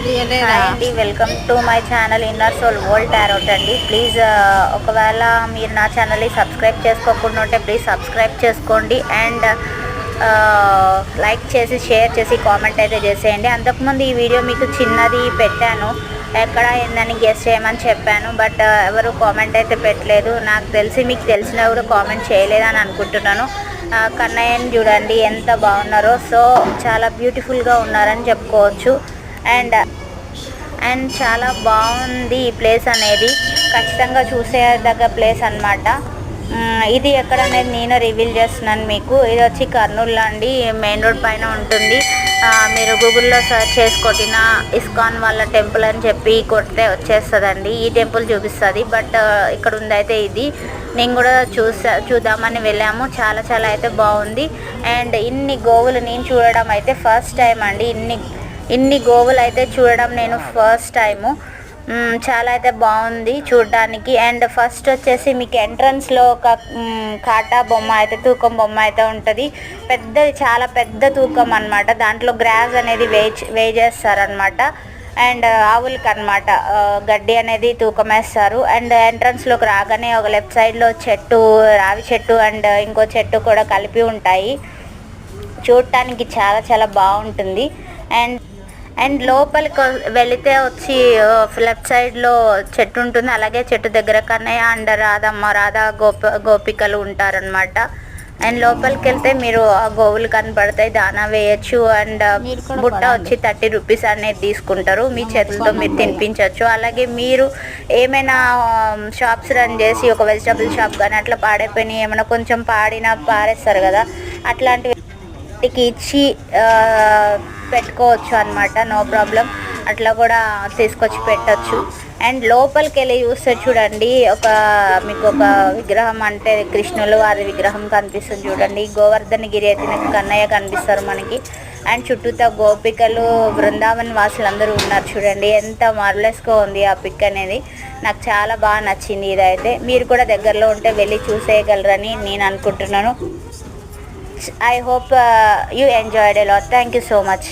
Hi అండి, welcome to my channel inner soul world tarot అండి. Please ఒకవేళ మీరు నా ఛానల్ని సబ్స్క్రైబ్ చేసుకోకుండా ఉంటే ప్లీజ్ సబ్స్క్రైబ్ చేసుకోండి అండ్ లైక్ చేసి షేర్ చేసి కామెంట్ అయితే చేసేయండి. అంతకుముందు ఈ వీడియో మీకు చిన్నది పెట్టాను, ఎక్కడ ఏందని గెస్ చేయమని చెప్పాను, బట్ ఎవరు కామెంట్ అయితే పెట్టలేదు. నాకు తెలిసి మీకు తెలిసినా కూడా కామెంట్ చేయలేదని అనుకుంటున్నాను. కన్నయ్యని చూడండి ఎంత బాగున్నారో. సో చాలా బ్యూటిఫుల్గా ఉన్నారని చెప్పుకోవచ్చు. అండ్ చాలా బాగుంది ఈ ప్లేస్ అనేది, ఖచ్చితంగా చూసేదగ్గ ప్లేస్ అన్నమాట. ఇది ఎక్కడ అనేది నేను రివీల్ చేస్తున్నాను మీకు. ఇది వచ్చి కర్నూలు అండి, మెయిన్ రోడ్ పైన ఉంటుంది. మీరు గూగుల్లో సెర్చ్ చేసి కొట్టిన ఇస్కాన్ వాళ్ళ టెంపుల్ అని చెప్పి కొడితే వచ్చేస్తుందండి. ఈ టెంపుల్ చూపిస్తుంది, బట్ ఇక్కడ ఉందైతే ఇది. నేను కూడా చూద్దామని వెళ్ళాము. చాలా అయితే బాగుంది. అండ్ ఇన్ని గోవులు నేను చూడడం అయితే ఫస్ట్ టైం అండి. ఇన్ని గోవులు అయితే చూడడం నేను ఫస్ట్ టైము. చాలా అయితే బాగుంది చూడడానికి. అండ్ ఫస్ట్ వచ్చేసి మీకు ఎంట్రన్స్లో ఒక కాటా బొమ్మ అయితే, తూకం బొమ్మ అయితే ఉంటుంది. పెద్దది, చాలా పెద్ద తూకం అనమాట. దాంట్లో గ్రాస్ అనేది వేసేస్తారనమాట. అండ్ ఆవులకి అనమాట గడ్డి అనేది తూకం వేస్తారు. అండ్ ఎంట్రన్స్లోకి రాగానే ఒక లెఫ్ట్ సైడ్లో చెట్టు, రావి చెట్టు అండ్ ఇంకో చెట్టు కూడా కలిపి ఉంటాయి. చూడటానికి చాలా బాగుంటుంది. అండ్ లోపలికి వెళితే వచ్చి లెఫ్ట్ సైడ్లో చెట్టు ఉంటుంది. అలాగే చెట్టు దగ్గర కన్నయ్య అండ్ రాధా గోపికలు ఉంటారనమాట. అండ్ లోపలికి వెళ్తే మీరు ఆ గోవులు కనపడతాయి, దానా వేయచ్చు. అండ్ బుట్ట వచ్చి 30 రూపీస్ అనేది తీసుకుంటారు. మీ చేతులతో మీరు తినిపించవచ్చు. అలాగే మీరు ఏమైనా షాప్స్ రన్ చేసి ఒక వెజిటబుల్ షాప్ కానీ అట్లా పాడైపోయినాయి, ఏమైనా కొంచెం పారేస్తారు కదా, అట్లాంటివి ఇచ్చి పెట్టుకోవచ్చు అనమాట. నో ప్రాబ్లం, అట్లా కూడా తీసుకొచ్చి పెట్టచ్చు. అండ్ లోపలికి వెళ్ళి చూస్తే చూడండి, మీకు ఒక విగ్రహం అంటే కృష్ణులు వారి విగ్రహం కనిపిస్తుంది చూడండి. గోవర్ధనగిరి అయితే కన్నయ్య కనిపిస్తారు మనకి. అండ్ చుట్టూతో గోపికలు, బృందావన్ వాసులందరూ ఉన్నారు చూడండి. ఎంత మార్వెలస్గా ఉంది ఆ పిక్ అనేది. నాకు చాలా బాగా నచ్చింది. ఇదైతే మీరు కూడా దగ్గరలో ఉంటే వెళ్ళి చూసేయగలరని నేను అనుకుంటున్నాను. I hope you enjoyed a lot. Thank you so much.